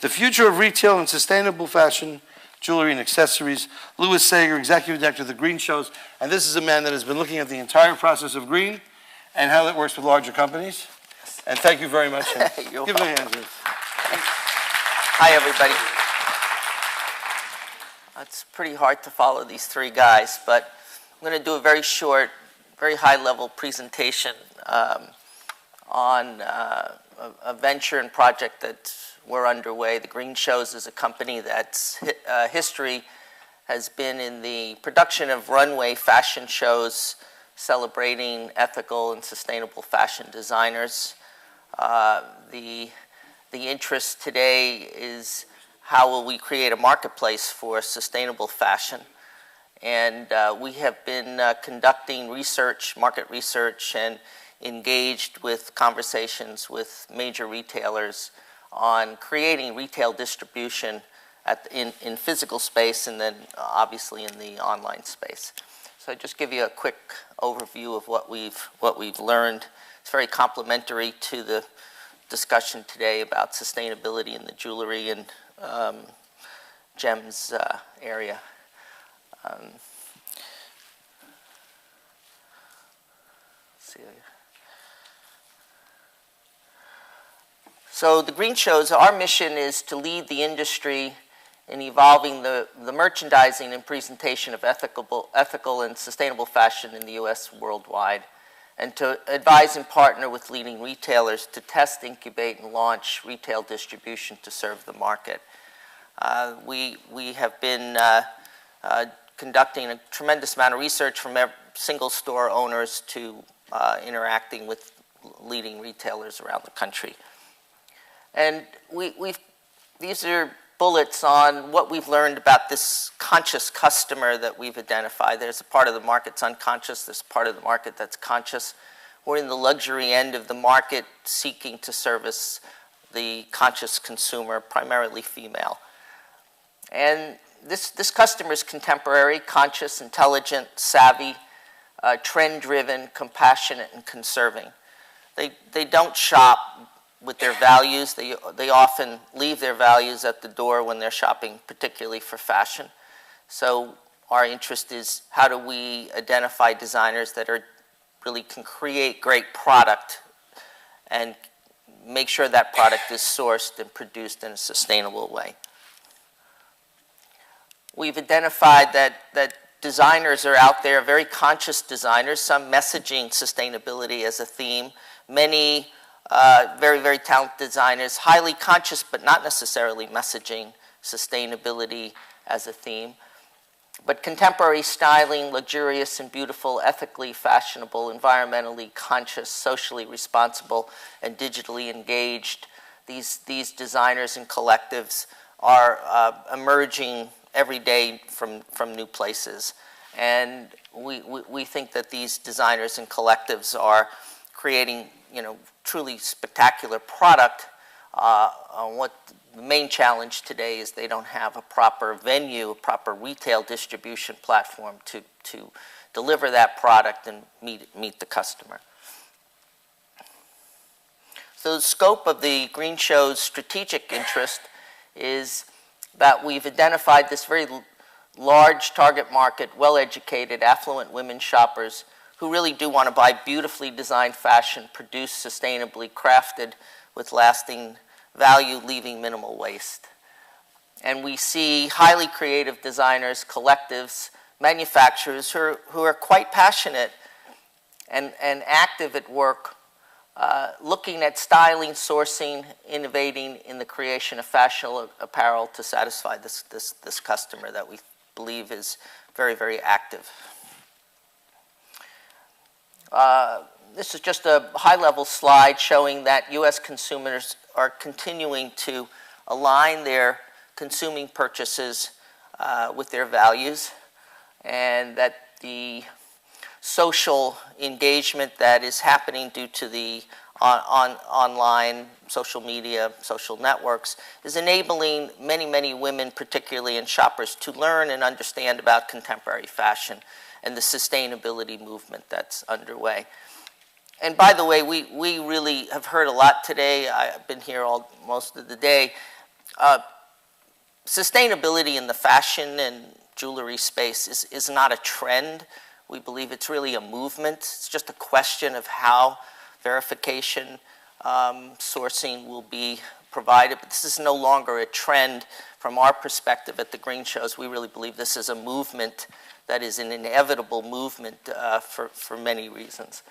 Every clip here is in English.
The Future of Retail and Sustainable Fashion, Jewelry and Accessories. Louis Sagar, Executive Director of the Green Shows. And this is a man that has been looking at the entire process of green and how that works with larger companies. And thank you very much. Give him a hand, please. Hi, everybody. It's pretty hard to follow these three guys, but I'm going to do a very short, very high-level presentation on a venture and project that we're underway. The Green Shows is a company that's history has been in the production of runway fashion shows celebrating ethical and sustainable fashion designers. The interest today is how will we create a marketplace for sustainable fashion? And we have been conducting research, market research, and engaged with conversations with major retailers on creating retail distribution in physical space and then obviously in the online space. So I'll just give you a quick overview of what we've learned. It's very complementary to the discussion today about sustainability in the jewelry and gems area. Let's see. So the Green Shows, our mission is to lead the industry in evolving the merchandising and presentation of ethical and sustainable fashion in the U.S. worldwide, and to advise and partner with leading retailers to test, incubate, and launch retail distribution to serve the market. We have been conducting a tremendous amount of research from single store owners to interacting with leading retailers around the country. And these are bullets on what we've learned about this conscious customer that we've identified. There's a part of the market that's unconscious. There's a part of the market that's conscious. We're in the luxury end of the market seeking to service the conscious consumer, primarily female. And this customer is contemporary, conscious, intelligent, savvy, trend-driven, compassionate, and conserving. They don't shop with their values. They often leave their values at the door when they're shopping, particularly for fashion. So our interest is how do we identify designers that really can create great product and make sure that product is sourced and produced in a sustainable way. We've identified that designers are out there, very conscious designers, some messaging sustainability as a theme, many very, very talented designers, highly conscious but not necessarily messaging sustainability as a theme. But contemporary styling, luxurious and beautiful, ethically fashionable, environmentally conscious, socially responsible, and digitally engaged, these designers and collectives are emerging every day from new places. And we think that these designers and collectives are creating, truly spectacular product. What the main challenge today is they don't have a proper venue, a proper retail distribution platform to deliver that product and meet the customer. So the scope of the Green Show's strategic interest is that we've identified this very large target market, well-educated, affluent women shoppers who really do want to buy beautifully designed fashion, produced sustainably, crafted with lasting value, leaving minimal waste. And we see highly creative designers, collectives, manufacturers who are quite passionate and active at work, looking at styling, sourcing, innovating in the creation of fashionable apparel to satisfy this customer that we believe is very, very active. This is just a high-level slide showing that U.S. consumers are continuing to align their consuming purchases with their values, and that the social engagement that is happening due to the online social media, social networks, is enabling many, many women, particularly and shoppers, to learn and understand about contemporary fashion and the sustainability movement that's underway. And by the way, we really have heard a lot today. I've been here most of the day Sustainability in the fashion and jewelry space is not a trend. We believe it's really a movement. It's just a question of how verification sourcing will be provided. But this is no longer a trend from our perspective at the green shows. We really believe this is a movement that is an inevitable movement for many reasons.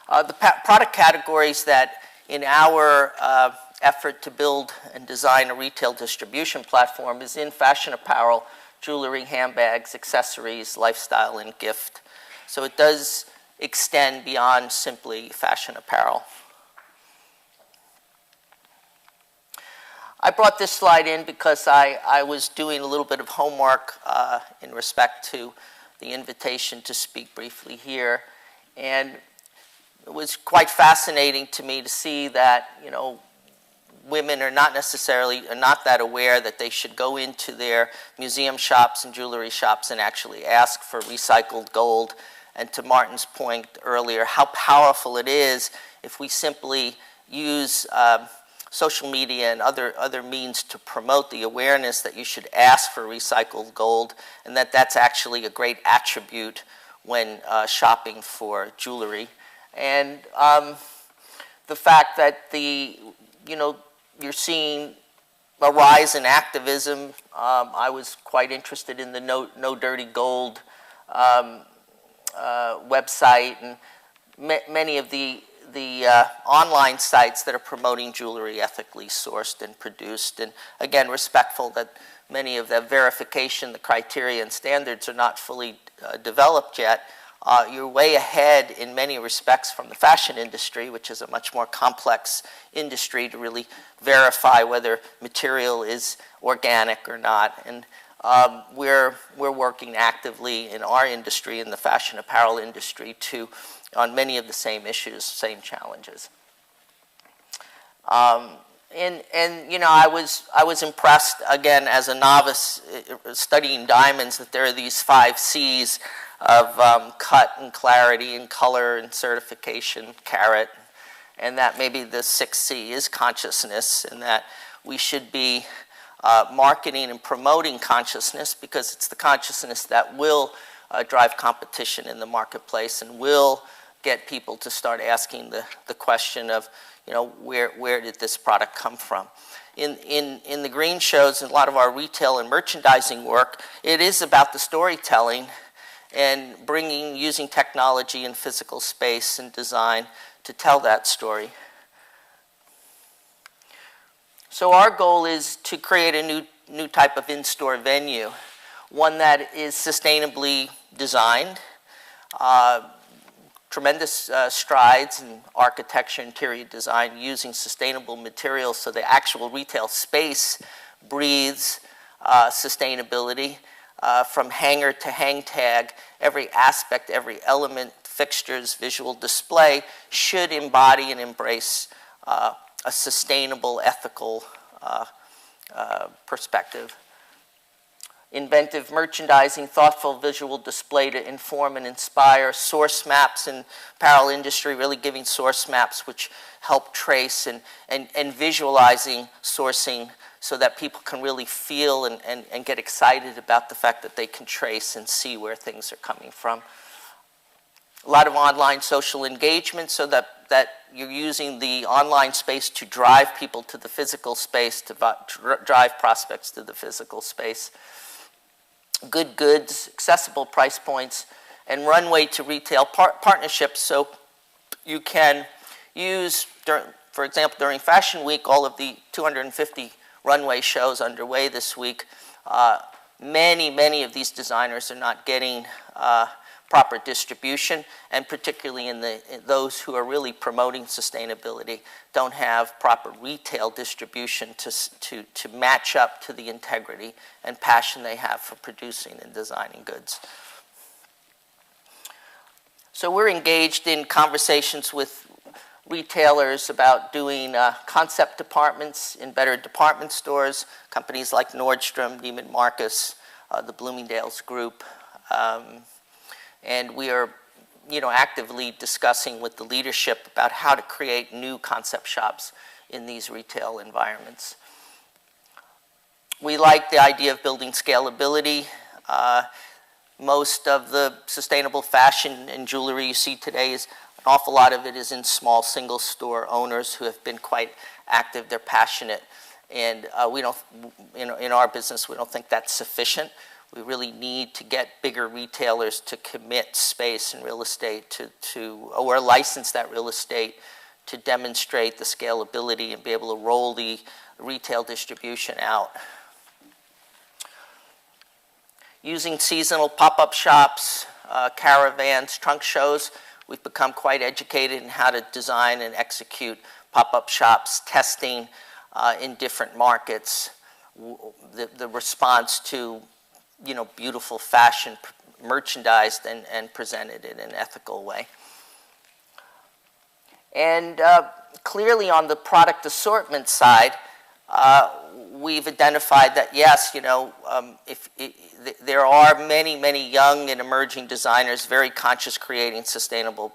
The product categories that in our effort to build and design a retail distribution platform is in fashion apparel, jewelry, handbags, accessories, lifestyle, and gift. So it does extend beyond simply fashion apparel. I brought this slide in because I was doing a little bit of homework in respect to the invitation to speak briefly here. And it was quite fascinating to me to see that, women are not that aware that they should go into their museum shops and jewelry shops and actually ask for recycled gold. And to Martin's point earlier, how powerful it is if we simply use social media and other means to promote the awareness that you should ask for recycled gold, and that's actually a great attribute when shopping for jewelry. And the fact that you're seeing a rise in activism. I was quite interested in the No Dirty Gold website, and many of the online sites that are promoting jewelry ethically sourced and produced, and again, respectful that many of the verification, the criteria and standards are not fully developed yet. You're way ahead in many respects from the fashion industry, which is a much more complex industry to really verify whether material is organic or not. And we're working actively in our industry, in the fashion apparel industry, on many of the same issues, same challenges. I was impressed, again, as a novice studying diamonds, that there are these 5 C's of cut and clarity and color and certification, carat, and that maybe the 6th C is consciousness, and that we should be marketing and promoting consciousness, because it's the consciousness that will drive competition in the marketplace and will get people to start asking the question of, where did this product come from? In the green shows and a lot of our retail and merchandising work, it is about the storytelling and using technology and physical space and design to tell that story. So our goal is to create a new type of in-store venue, one that is sustainably designed, tremendous strides in architecture, interior design, using sustainable materials so the actual retail space breathes sustainability. From hanger to hang tag, every aspect, every element, fixtures, visual display should embody and embrace a sustainable, ethical perspective. Inventive merchandising, thoughtful visual display to inform and inspire, source maps in apparel industry, really giving source maps which help trace and visualizing sourcing so that people can really feel and get excited about the fact that they can trace and see where things are coming from. A lot of online social engagement so that you're using the online space to drive people to the physical space, to drive prospects to the physical space. Good goods, accessible price points, and runway to retail partnerships so you can use, for example, during Fashion Week, all of the 250 runway shows underway this week. Many of these designers are not getting proper distribution, and particularly in those who are really promoting sustainability don't have proper retail distribution to match up to the integrity and passion they have for producing and designing goods. So we're engaged in conversations with retailers about doing concept departments in better department stores, companies like Nordstrom, Neiman Marcus, the Bloomingdale's Group, and we are actively discussing with the leadership about how to create new concept shops in these retail environments. We like the idea of building scalability. Most of the sustainable fashion and jewelry you see today is an awful lot of it is in small single store owners who have been quite active. They're passionate, and we don't, in our business, we don't think that's sufficient. We really need to get bigger retailers to commit space and real estate or license that real estate to demonstrate the scalability and be able to roll the retail distribution out. Using seasonal pop-up shops, caravans, trunk shows, we've become quite educated in how to design and execute pop-up shops, testing in different markets, the response to beautiful fashion merchandised and presented in an ethical way. And clearly on the product assortment side, we've identified that yes, there are many young and emerging designers very conscious creating sustainable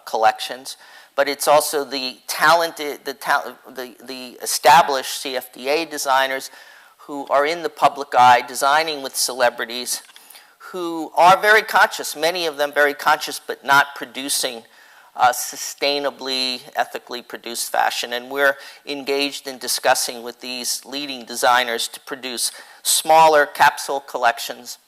collections, but it's also the talented, the established CFDA designers who are in the public eye, designing with celebrities, who are very conscious, many of them very conscious, but not producing sustainably, ethically produced fashion. And we're engaged in discussing with these leading designers to produce smaller capsule collections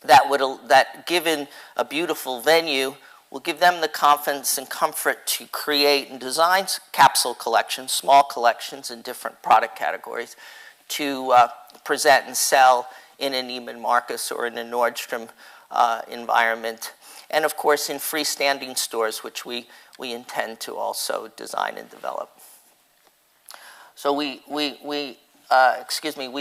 that given a beautiful venue, will give them the confidence and comfort to create and design capsule collections, small collections in different product categories to present and sell in a Neiman Marcus or in a Nordstrom environment. And of course in freestanding stores, which we intend to also design and develop. So we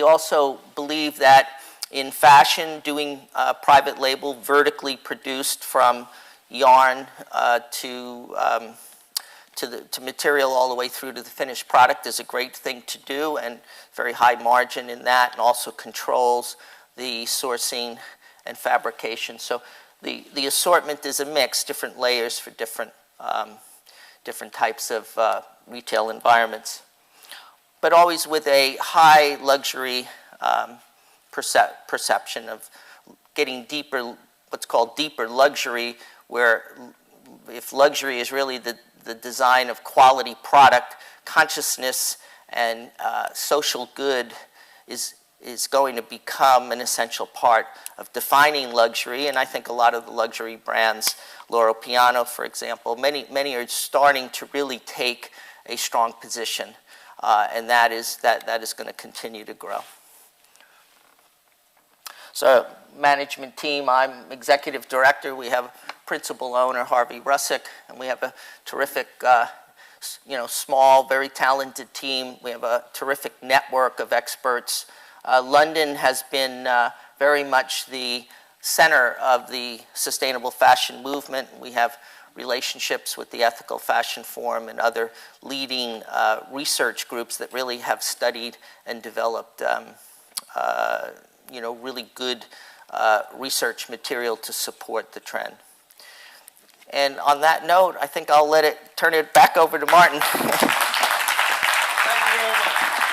also believe that in fashion, doing private label, vertically produced from yarn to material all the way through to the finished product is a great thing to do, and very high margin in that, and also controls the sourcing and fabrication. So the assortment is a mix, different layers for different types of retail environments, but always with a high luxury perception of getting deeper, what's called deeper luxury, where if luxury is really the design of quality product, consciousness and social good is going to become an essential part of defining luxury. And I think a lot of the luxury brands, Loro Piana, for example, many are starting to really take a strong position, and that is going to continue to grow. So, management team, I'm executive director. We have principal owner Harvey Russick, and we have a terrific, small, very talented team. We have a terrific network of experts. London has been very much the center of the sustainable fashion movement. We have relationships with the Ethical Fashion Forum and other leading research groups that really have studied and developed really good research material to support the trend. And on that note, I think I'll turn it back over to Martin.